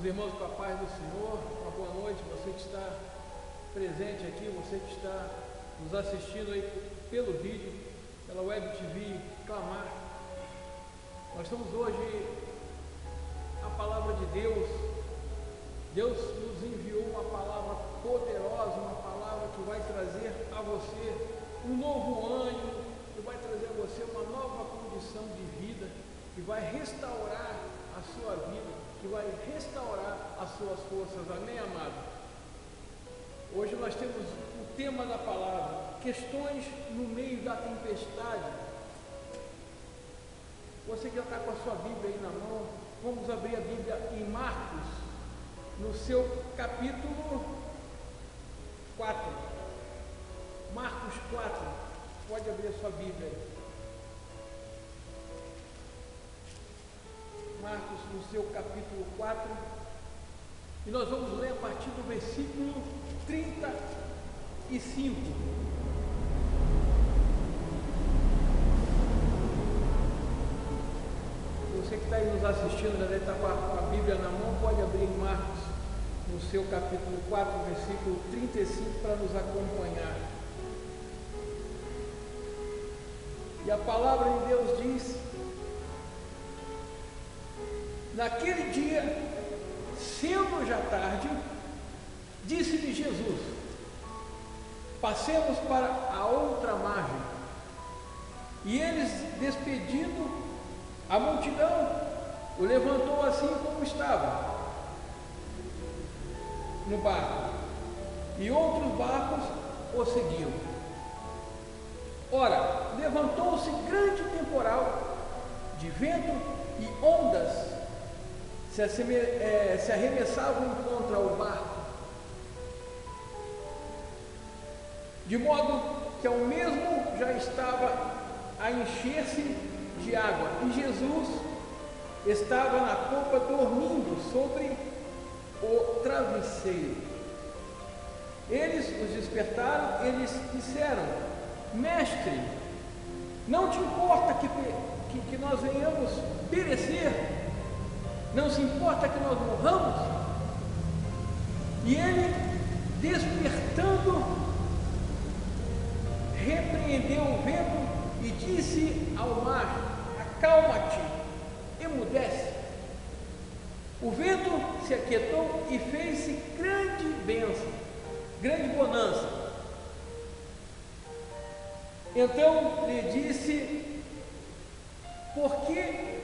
Meus irmãos, com a paz do Senhor, uma boa noite, você que está presente aqui, você que está nos assistindo aí pelo vídeo, pela Web TV Clamar. Nós estamos hoje, a palavra de Deus nos enviou uma palavra poderosa, uma palavra que vai trazer a você um novo ânimo, que vai trazer a você uma nova condição de vida, que vai restaurar a sua vida, que vai restaurar as suas forças. Amém, amado? Hoje nós temos o tema da palavra, questões no meio da tempestade. Você que já está com a sua Bíblia aí na mão, vamos abrir a Bíblia em Marcos, no seu capítulo 4. Marcos 4, pode abrir a sua Bíblia aí. Marcos, no seu capítulo 4, e nós vamos ler a partir do versículo 35. Você que está aí nos assistindo, já deve estar com a Bíblia na mão, pode abrir em Marcos, no seu capítulo 4, versículo 35, para nos acompanhar. E a palavra de Deus diz: naquele dia, sendo já tarde, disse-lhe Jesus: passemos para a outra margem. E eles, despedindo a multidão, o levantou assim como estava no barco, e outros barcos o seguiam. Ora, levantou-se grande temporal de vento e ondas se arremessavam contra o barco, de modo que ao mesmo já estava a encher-se de água, e Jesus estava na popa dormindo sobre o travesseiro. Eles os despertaram, eles disseram: Mestre, não te importa que nós venhamos perecer? Não se importa que nós morramos? E ele, despertando, repreendeu o vento e disse ao mar: acalma-te, emudece. O vento se aquietou e fez-se grande bênção, grande bonança. Então lhe disse: por que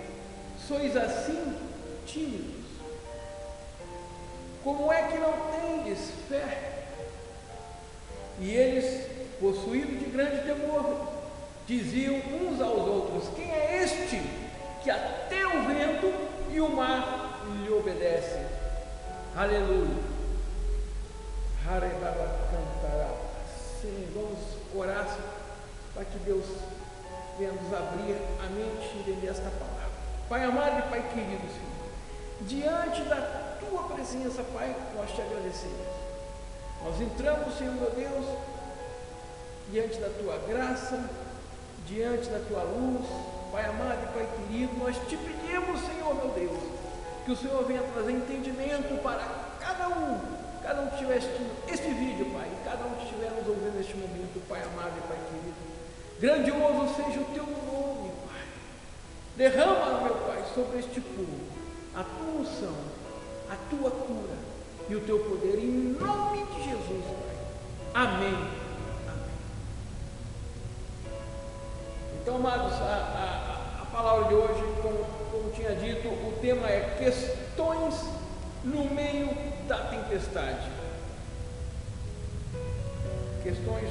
sois assim tímidos? Como é que não tendes fé? E eles, possuídos de grande temor, diziam uns aos outros: quem é este que até o vento e o mar lhe obedecem? Aleluia. Sim, vamos orar para que Deus venha nos abrir a mente e entender esta palavra. Pai amado e Pai querido, Senhor, diante da Tua presença, Pai, nós te agradecemos. Nós entramos, Senhor meu Deus, diante da Tua graça, diante da Tua luz. Pai amado e Pai querido, nós te pedimos, Senhor meu Deus, que o Senhor venha trazer entendimento para cada um que estiver assistindo este vídeo, Pai, e cada um que estiver nos ouvindo neste momento, Pai amado e Pai querido. Grandioso seja o Teu nome, Pai. Derrama, meu Pai, sobre este povo a Tua unção, a Tua cura e o Teu poder, em nome de Jesus, Pai. Amém. Amém. Então, amados, a palavra de hoje, como tinha dito, o tema é questões no meio da tempestade. Questões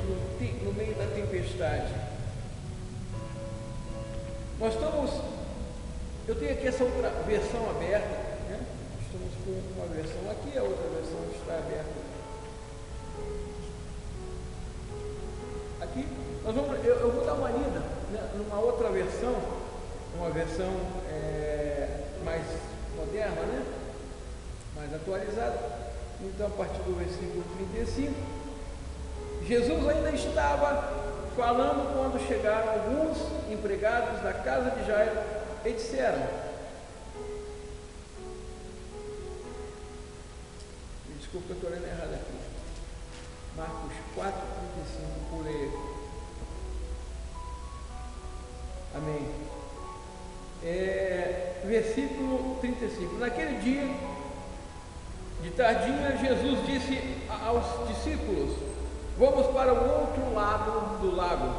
no meio da tempestade. Eu tenho aqui essa outra versão aberta, né? Estamos com uma versão aqui, a outra versão está aberta aqui. Eu vou dar uma lida, né, numa outra versão, uma versão mais moderna, né? Mais atualizada. Então, a partir do versículo 35, Jesus ainda estava falando quando chegaram alguns empregados da casa de Jairo e disseram: Desculpa que eu estou lendo errado aqui. Marcos 4:35, pulei. Amém. Versículo 35. Naquele dia, de tardinha, Jesus disse aos discípulos: vamos para o outro lado do lago.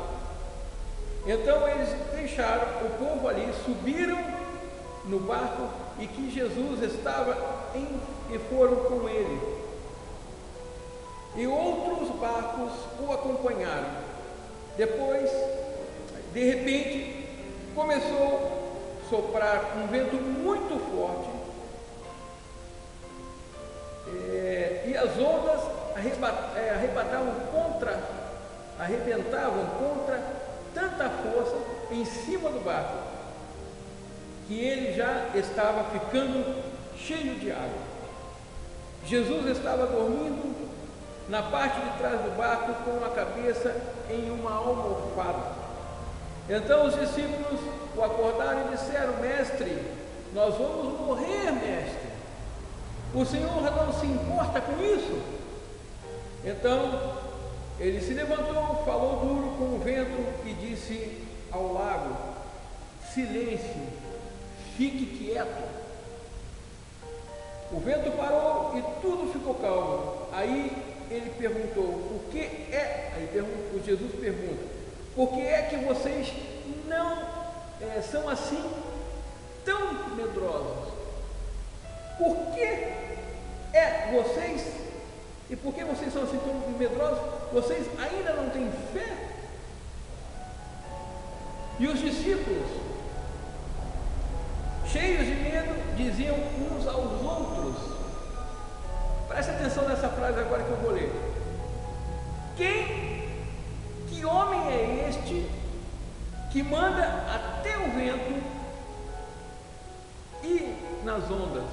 Então eles deixaram o povo ali, subiram no barco e que Jesus estava e foram com ele. E outros barcos o acompanharam. Depois, de repente, começou a soprar um vento muito forte, e as ondas arrebentavam contra tanta força em cima do barco, que ele já estava ficando cheio de água. Jesus estava dormindo na parte de trás do barco, com a cabeça em uma almofada. Então os discípulos o acordaram e disseram: mestre, nós vamos morrer, mestre. O Senhor não se importa com isso? Então ele se levantou, falou duro com o vento e disse ao lago: silêncio, fique quieto. O vento parou e tudo ficou calmo. Aí ele perguntou: o que é? Jesus pergunta: por que é que vocês não são assim tão medrosos? Por que vocês, e por que vocês são assim tão medrosos? Vocês ainda não têm fé? E os discípulos, cheios de medo, diziam uns aos outros. Preste atenção nessa frase agora que eu vou ler. Que homem é este que manda até o vento e nas ondas?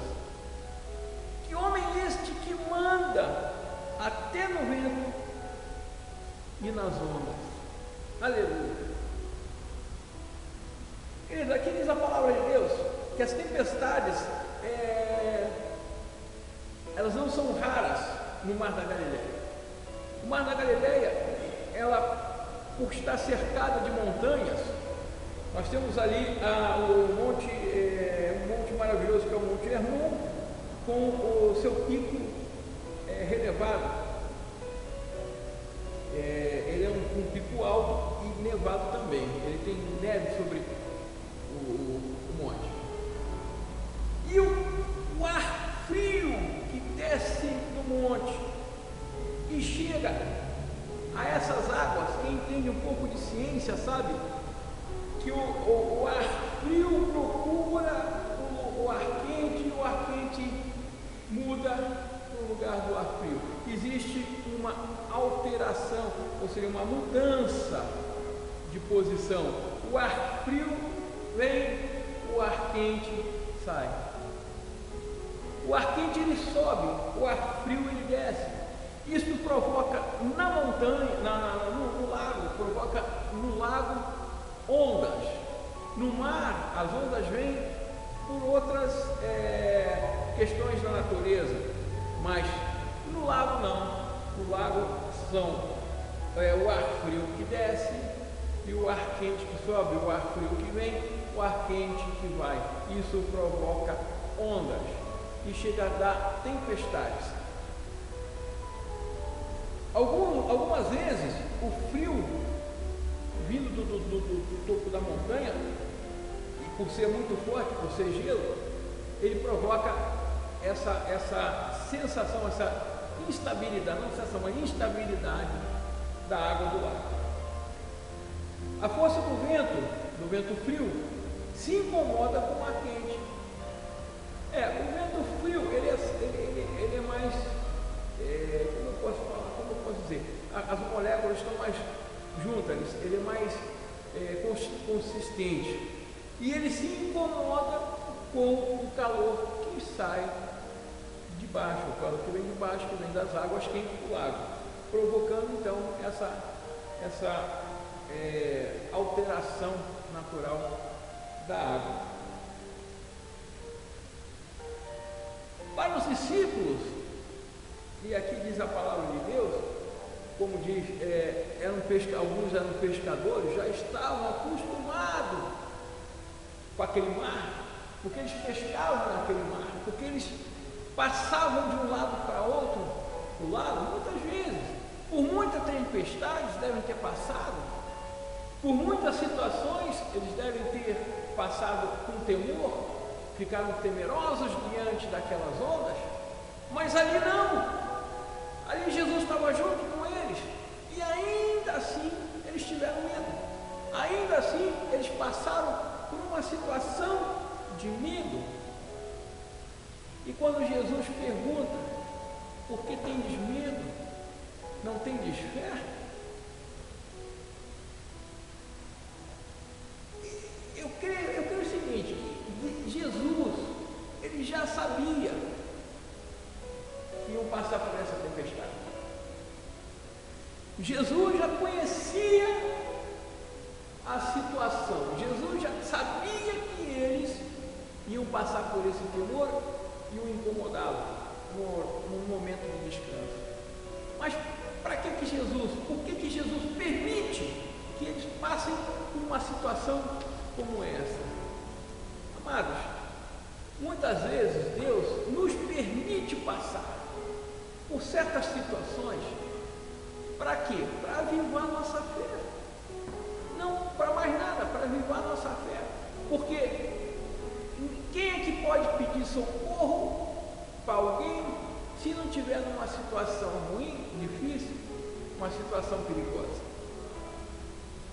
Que homem é este que manda até no vento e nas ondas? Aleluia. Queridos, aqui diz a palavra de Deus que as tempestades elas não são raras no Mar da Galileia. O Mar da Galileia, ela, por estar cercada de montanhas, nós temos ali um monte maravilhoso que é o Monte Hermon, com o seu pico relevado. Ele é um pico alto e nevado também. Ele tem neve sobre o monte. E o ar frio que desce do monte e chega a essas águas, quem entende um pouco de ciência sabe que o ar frio procura o ar quente, e o ar quente muda no lugar do ar frio. Existe uma alteração, ou seja, uma mudança de posição. O ar frio vem, o ar quente sai. O ar quente ele sobe, o ar frio ele desce. Isso provoca na montanha, no lago, provoca no lago ondas. No mar, as ondas vêm por outras questões da natureza, mas no lago não. No lago são o ar frio que desce e o ar quente que sobe, o ar frio que vem, o ar quente que vai. Isso provoca ondas e chega a dar tempestades. Algumas vezes o frio vindo do topo da montanha, e por ser muito forte, por ser gelo, ele provoca essa sensação, essa instabilidade, não sensação, mas instabilidade da água do lago. A força do vento frio, se incomoda com o ar quente. O vento frio, ele é mais, como eu posso dizer, as moléculas estão mais juntas, ele é mais consistente, e ele se incomoda com o calor que sai de baixo, o calor que vem de baixo, que vem das águas quentes do lago, provocando então essa alteração natural da água. Para os discípulos, E aqui diz a palavra de Deus, como diz, alguns eram pescadores, já estavam acostumados com aquele mar, porque eles pescavam naquele mar, porque eles passavam de um lado para outro, do lado, muitas vezes, por muitas tempestades devem ter passado, por muitas situações eles devem ter passado com temor, ficaram temerosos diante daquelas ondas, mas ali não. Ali Jesus estava junto com eles, e ainda assim eles tiveram medo, ainda assim eles passaram por uma situação de medo. E quando Jesus pergunta, por que tendes medo? Não tendes fé? Eu creio o seguinte, Jesus, ele já sabia que iam passar por essa tempestade. Jesus já conhecia a situação, Jesus já sabia que eles iam passar por esse temor e o incomodá-lo num momento de descanso. Mas para que Jesus, por que Jesus permite que eles passem por uma situação como essa? Amados, muitas vezes Deus nos permite passar por certas situações, para quê? Para avivar nossa fé. Não para mais nada, para avivar nossa fé. Porque quem é que pode pedir socorro para alguém se não tiver numa situação ruim, difícil, uma situação perigosa?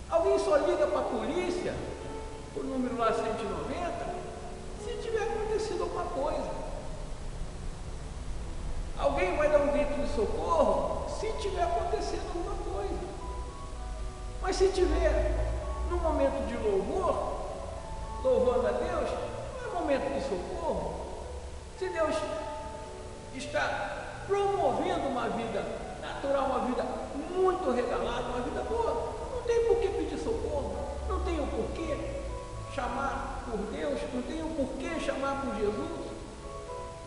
Alguém só liga para a polícia, o número lá 190, se tiver acontecido alguma coisa. Alguém vai dar um grito de socorro se tiver acontecendo alguma coisa. Mas se tiver no momento de louvor, louvando a Deus, não é momento de socorro. Se Deus está promovendo uma vida natural, uma vida muito regalada, uma vida boa, não tem por que pedir socorro, não tem o porquê chamar por Deus, não tem o porquê chamar por Jesus,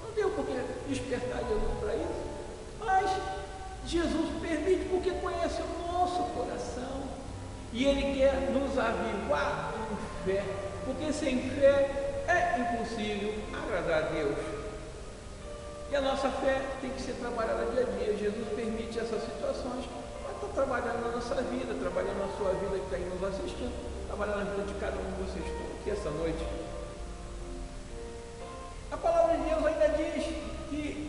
não tem o porquê despertar Jesus para isso. Mas Jesus permite porque conhece o nosso coração e Ele quer nos avivar em fé, porque sem fé é impossível agradar a Deus. E a nossa fé tem que ser trabalhada dia a dia. Jesus permite essas situações, mas está trabalhando na nossa vida, trabalhando na sua vida que está aí nos assistindo, trabalhando na vida de cada um de vocês que estão aqui essa noite. A palavra de Deus ainda diz que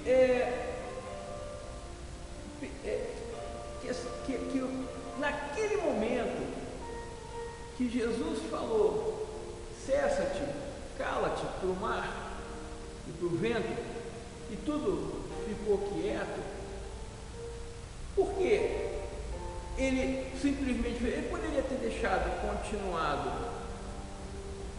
naquele momento que Jesus falou, cessa-te, cala-te para o mar e para o vento, e tudo ficou quieto, porque ele simplesmente, ele poderia ter deixado continuado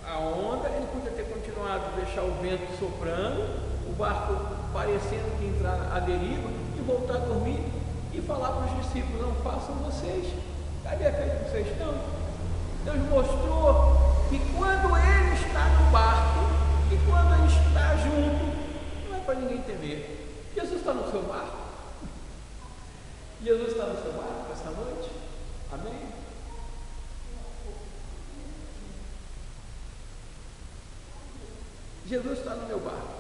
a onda, ele poderia ter continuado deixar o vento soprando, o barco parecendo que entrar à deriva e voltar a dormir e falar para os discípulos, não façam vocês, cadê a fé de vocês? Não. Deus mostrou que quando ele está no barco e quando ele está junto, não é para ninguém temer. Jesus está no seu barco. Jesus está no seu barco esta noite. Amém? Jesus está no meu barco.